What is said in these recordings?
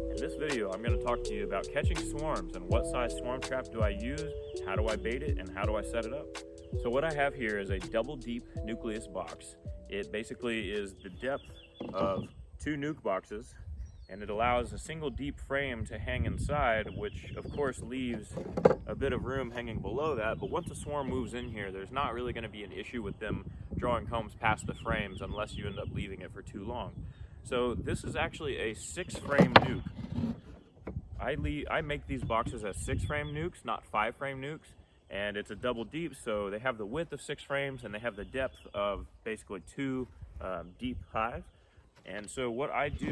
In this video, I'm going to talk to you about catching swarms and what size swarm trap do I use, how do I bait it, and how do I set it up. So what I have here is a double deep nucleus box. It basically is the depth of 2 nuke boxes, and it allows a single deep frame to hang inside, which of course leaves a bit of room hanging below that. But once a swarm moves in here, there's not really going to be an issue with them drawing combs past the frames unless you end up leaving it for too long. So this is actually a 6-frame nuke. I make these boxes as 6-frame nukes, not 5-frame nukes, and it's a double deep, so they have the width of 6 frames and they have the depth of basically 2 deep hives. And so what I do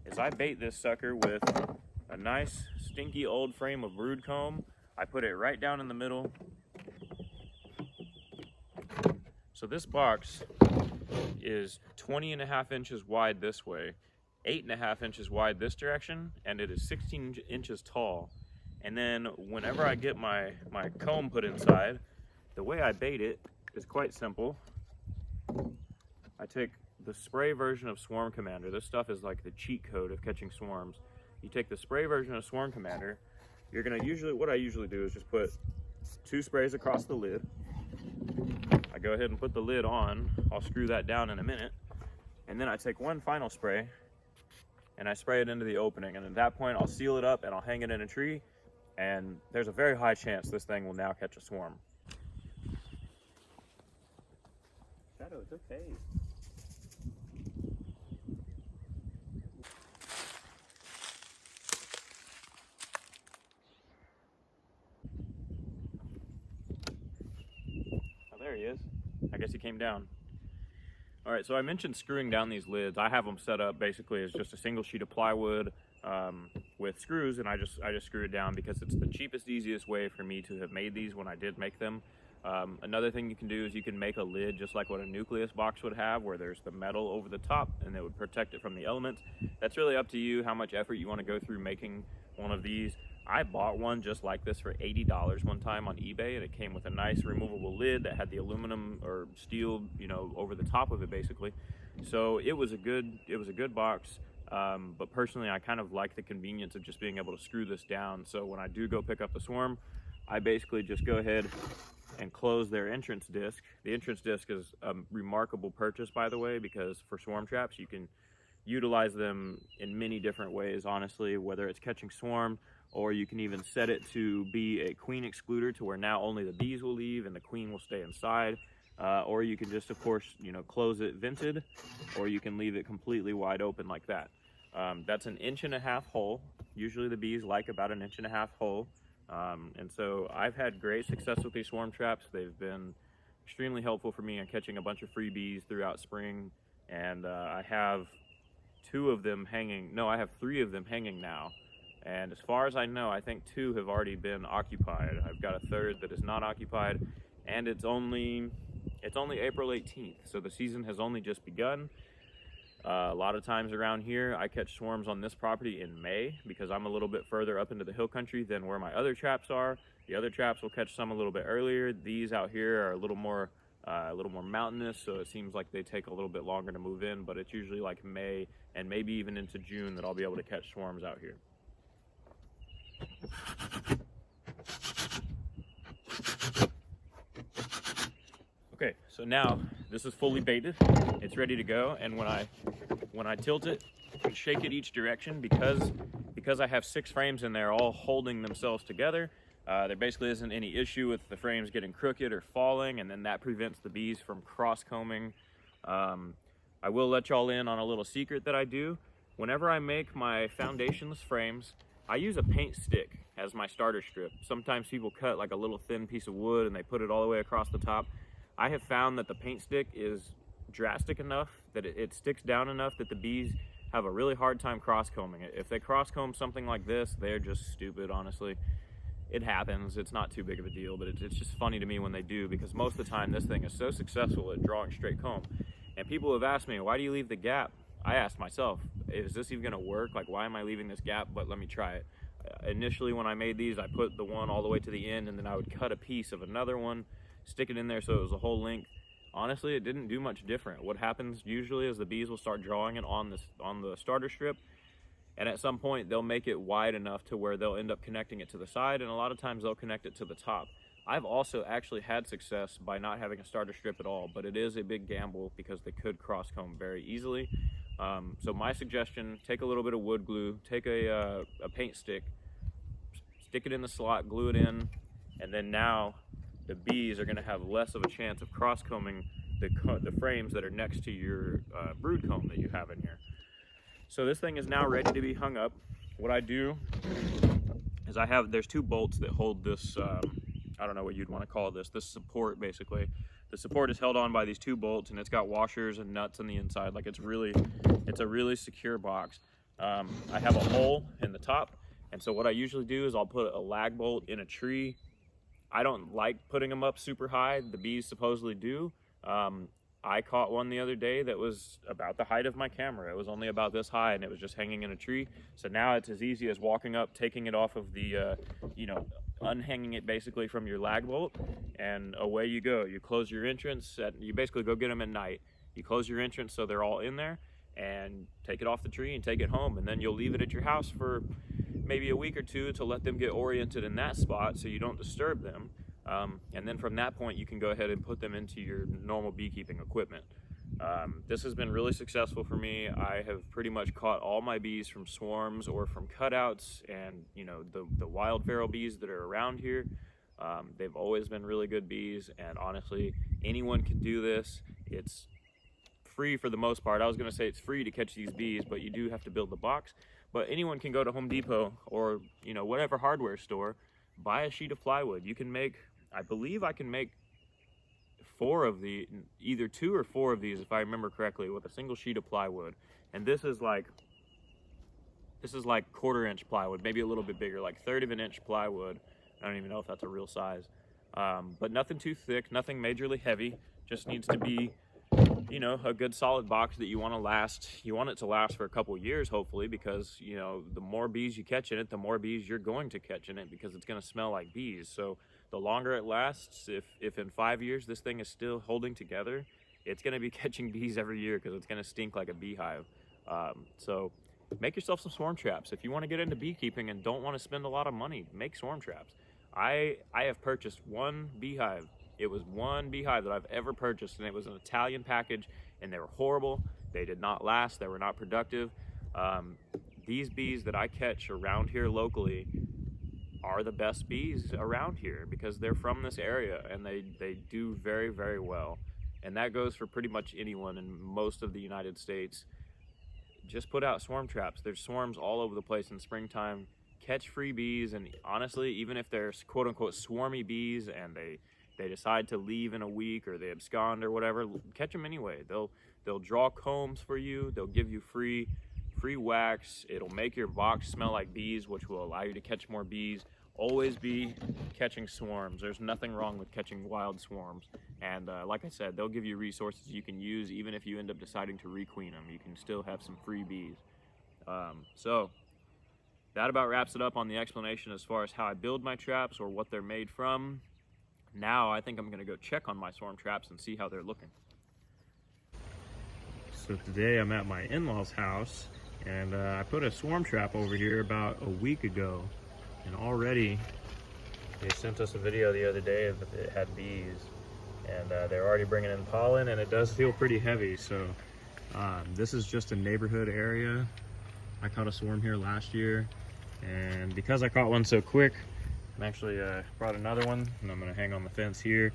is I bait this sucker with a nice stinky old frame of brood comb. I put it right down in the middle. So this box is 20.5 inches wide this way, 8.5 inches wide this direction, and it is 16 inches tall. And then whenever I get my comb put inside, the way I bait it is quite simple. I take the spray version of Swarm Commander. This stuff is like the cheat code of catching swarms. You take the spray version of Swarm Commander, you're gonna what I usually do is just put 2 sprays across the lid. I go ahead and put the lid on. I'll screw that down in a minute. And then I take one final spray and I spray it into the opening. And at that point, I'll seal it up and I'll hang it in a tree. And there's a very high chance this thing will now catch a swarm. Shadow, it's okay. Oh, there he is. I guess he came down. All right, so I mentioned screwing down these lids. I have them set up basically as just a single sheet of plywood with screws, and I just screw it down because it's the cheapest, easiest way for me to have made these when I did make them. Another thing you can do is you can make a lid just like what a nucleus box would have, where there's the metal over the top and it would protect it from the elements. That's really up to you how much effort you want to go through making one of these. I bought one just like this for $80 one time on eBay, and it came with a nice removable lid that had the aluminum or steel, over the top of it basically. So it was a good box. But personally, I kind of like the convenience of just being able to screw this down. So when I do go pick up the swarm, I basically just go ahead and close their entrance disc. The entrance disc is a remarkable purchase, by the way, because for swarm traps, you can utilize them in many different ways, honestly, whether it's catching swarm, or you can even set it to be a queen excluder to where now only the bees will leave and the queen will stay inside. Or you can just, of course, close it vented, or you can leave it completely wide open like that. That's an 1.5 inch hole. Usually the bees like about an 1.5 inch hole. And so I've had great success with these swarm traps. They've been extremely helpful for me in catching a bunch of freebies throughout spring. And I have 2 of them hanging. No, I have 3 of them hanging now. And as far as I know, I think 2 have already been occupied. I've got a 3rd that is not occupied, and it's only April 18th, so the season has only just begun. A lot of times around here, I catch swarms on this property in May because I'm a little bit further up into the hill country than where my other traps are. The other traps will catch some a little bit earlier. These out here are a little more mountainous, so it seems like they take a little bit longer to move in, but it's usually like May and maybe even into June that I'll be able to catch swarms out here. Okay, so now this is fully baited. It's ready to go, and when I tilt it and shake it each direction, because I have 6 frames in there all holding themselves together, there basically isn't any issue with the frames getting crooked or falling, and then that prevents the bees from cross-combing. I will let y'all in on a little secret that I do. Whenever I make my foundationless frames, I use a paint stick as my starter strip. Sometimes people cut like a little thin piece of wood and they put it all the way across the top. I have found that the paint stick is drastic enough that it sticks down enough that the bees have a really hard time cross-combing it. If they cross-comb something like this, they're just stupid, honestly. It happens, it's not too big of a deal, but it's just funny to me when they do, because most of the time this thing is so successful at drawing straight comb. And people have asked me, why do you leave the gap? I asked myself, is this even gonna work? Like, why am I leaving this gap? But let me try it. Initially when I made these, I put the one all the way to the end, and then I would cut a piece of another one, stick it in there so it was a whole length. Honestly, it didn't do much different. What happens usually is the bees will start drawing it on the starter strip, and at some point they'll make it wide enough to where they'll end up connecting it to the side, and a lot of times they'll connect it to the top. I've also actually had success by not having a starter strip at all, but it is a big gamble because they could cross comb very easily. So my suggestion, take a little bit of wood glue, take a paint stick, stick it in the slot, glue it in, and then now the bees are going to have less of a chance of cross combing the frames that are next to your brood comb that you have in here. So this thing is now ready to be hung up. What I do is there's 2 bolts that hold this, I don't know what you'd want to call this support basically. The support is held on by these 2 bolts, and it's got washers and nuts on the inside. Like it's a really secure box. I have a hole in the top, and so what I usually do is I'll put a lag bolt in a tree. I don't like putting them up super high. The bees supposedly do. I caught one the other day that was about the height of my camera. It was only about this high, and it was just hanging in a tree. So now it's as easy as walking up, taking it off of the, unhanging it basically from your lag bolt, and away you go. You close your entrance, you basically go get them at night. You close your entrance so they're all in there, and take it off the tree and take it home. And then you'll leave it at your house for maybe a week or 2 to let them get oriented in that spot so you don't disturb them. And then from that point, you can go ahead and put them into your normal beekeeping equipment. This has been really successful for me. I have pretty much caught all my bees from swarms or from cutouts, and the wild feral bees that are around here. They've always been really good bees, and honestly, anyone can do this. It's free for the most part. I was going to say it's free to catch these bees, but you do have to build the box. But anyone can go to Home Depot or whatever hardware store, buy a sheet of plywood. You can make, I believe I can make 4 of the, either 2 or 4 of these if I remember correctly, with a single sheet of plywood. And this is like 1/4-inch plywood, maybe a little bit bigger, like 1/3 of an inch plywood. I don't even know if that's a real size. But nothing too thick, nothing majorly heavy. Just needs to be a good solid box that you want to last. You want it to last for a couple years, hopefully, because the more bees you catch in it, the more bees you're going to catch in it, because it's going to smell like bees. So the longer it lasts, if in 5 years this thing is still holding together, it's going to be catching bees every year, because it's going to stink like a beehive. So make yourself some swarm traps. If you want to get into beekeeping and don't want to spend a lot of money, make swarm traps. I have purchased 1 beehive. It was 1 beehive that I've ever purchased, and it was an Italian package, and they were horrible. They did not last. They were not productive. These bees that I catch around here locally are the best bees around here, because they're from this area, and they do very, very well. And that goes for pretty much anyone in most of the United States. Just put out swarm traps. There's swarms all over the place in springtime. Catch free bees, and honestly, even if they're quote-unquote swarmy bees and they decide to leave in a week, or they abscond or whatever, catch them anyway. They'll draw combs for you. They'll give you free wax. It'll make your box smell like bees, which will allow you to catch more bees. Always be catching swarms. There's nothing wrong with catching wild swarms. And like I said, they'll give you resources you can use. Even if you end up deciding to requeen them, you can still have some free bees. So that about wraps it up on the explanation as far as how I build my traps or what they're made from. Now I think I'm going to go check on my swarm traps and see how they're looking. So today I'm at my in-laws' house, and I put a swarm trap over here about a week ago, and already they sent us a video the other day that it had bees, and they're already bringing in pollen, and it does feel pretty heavy. So this is just a neighborhood area. I caught a swarm here last year, and because I caught one so quick, I actually brought another one, and I'm going to hang on the fence here.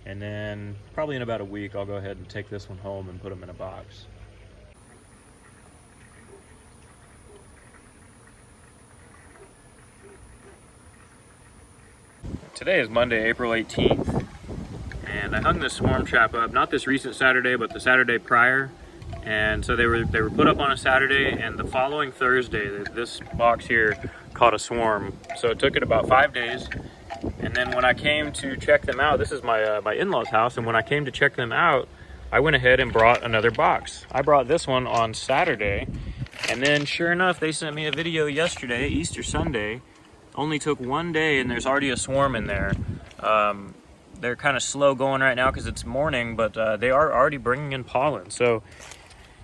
And then probably in about a week, I'll go ahead and take this one home and put them in a box. Today is Monday, April 18th, and I hung this swarm trap up, not this recent Saturday, but the Saturday prior. And so they were put up on a Saturday, and the following Thursday, this box here caught a swarm. So it took it about 5 days. And then when I came to check them out, this is my in-laws' house, and when I came to check them out, I went ahead and brought another box. I brought this one on Saturday, And then sure enough, they sent me a video yesterday, Easter Sunday. Only took 1 day and there's already a swarm in there. They're kind of slow going right now because it's morning, but they are already bringing in pollen. So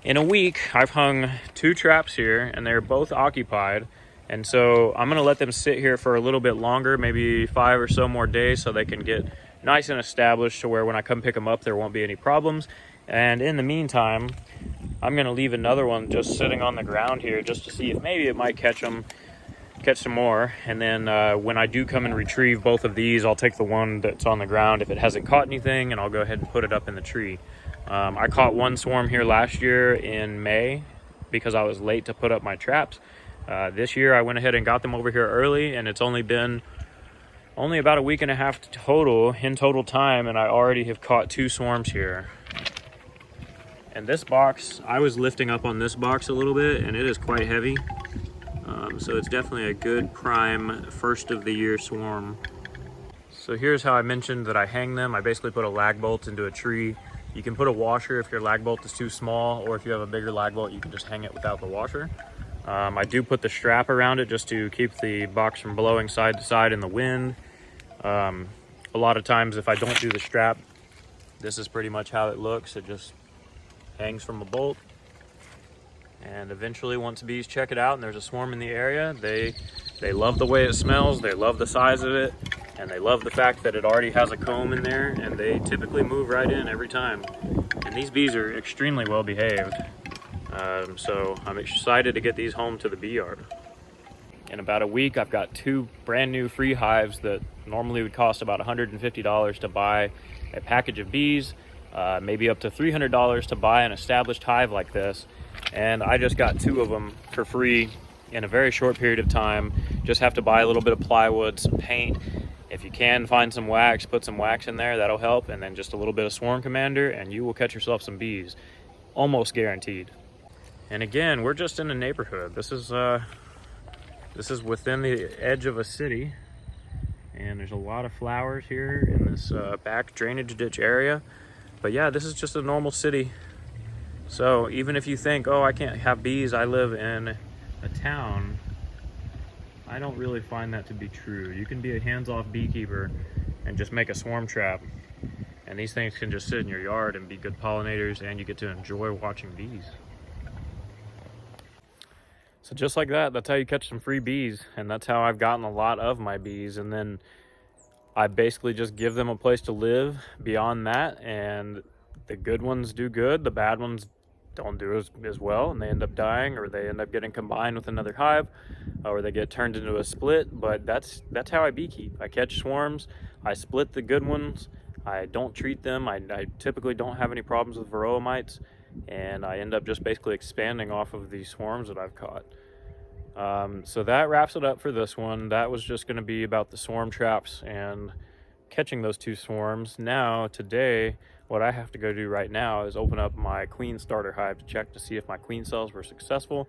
in a week, I've hung 2 traps here and they're both occupied. And so I'm gonna let them sit here for a little bit longer, maybe 5 or so more days, so they can get nice and established to where when I come pick them up, there won't be any problems. And in the meantime, I'm gonna leave another one just sitting on the ground here just to see if maybe it might catch some more. And then when I do come and retrieve both of these, I'll take the one that's on the ground if it hasn't caught anything, and I'll go ahead and put it up in the tree. I caught 1 swarm here last year in May because I was late to put up my traps. This year I went ahead and got them over here early, and it's only been about a week and a half in total time, and I already have caught 2 swarms here. And this box, I was lifting up on this box a little bit, and it is quite heavy. So it's definitely a good prime first of the year swarm. So here's how I mentioned that I hang them. I basically put a lag bolt into a tree. You can put a washer if your lag bolt is too small, or if you have a bigger lag bolt, you can just hang it without the washer. I do put the strap around it just to keep the box from blowing side to side in the wind. A lot of times if I don't do the strap, this is pretty much how it looks. It just hangs from a bolt. And eventually, once bees check it out and there's a swarm in the area, they love the way it smells, they love the size of it, and they love the fact that it already has a comb in there, and they typically move right in every time. And these bees are extremely well behaved. So I'm excited to get these home to the bee yard. In about a week, I've got 2 brand new free hives that normally would cost about $150 to buy a package of bees, maybe up to $300 to buy an established hive like this. And I just got 2 of them for free in a very short period of time. Just have to buy a little bit of plywood, some paint. If you can find some wax, put some wax in there, that'll help. And then just a little bit of Swarm Commander and you will catch yourself some bees. Almost guaranteed. And again, we're just in a neighborhood. This is within the edge of a city. And there's a lot of flowers here in this back drainage ditch area. But yeah, this is just a normal city. So even if you think, oh, I can't have bees, I live in a town, I don't really find that to be true. You can be a hands-off beekeeper and just make a swarm trap. And these things can just sit in your yard and be good pollinators, and you get to enjoy watching bees. So just like that, that's how you catch some free bees. And that's how I've gotten a lot of my bees. And then I basically just give them a place to live beyond that. And the good ones do good, the bad ones don't do as well, and they end up dying, or they end up getting combined with another hive, or they get turned into a split. But that's how I beekeep. I catch swarms, I split the good ones, I don't treat them, I typically don't have any problems with varroa mites, and I end up just basically expanding off of these swarms that I've caught. So that wraps it up for this one. That was just going to be about the swarm traps and catching those 2 swarms. Now today, what I have to go do right now is open up my queen starter hive to check to see if my queen cells were successful,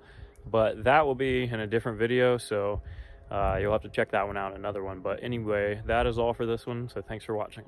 but that will be in a different video, so you'll have to check that one out in another one. But anyway, that is all for this one, so thanks for watching.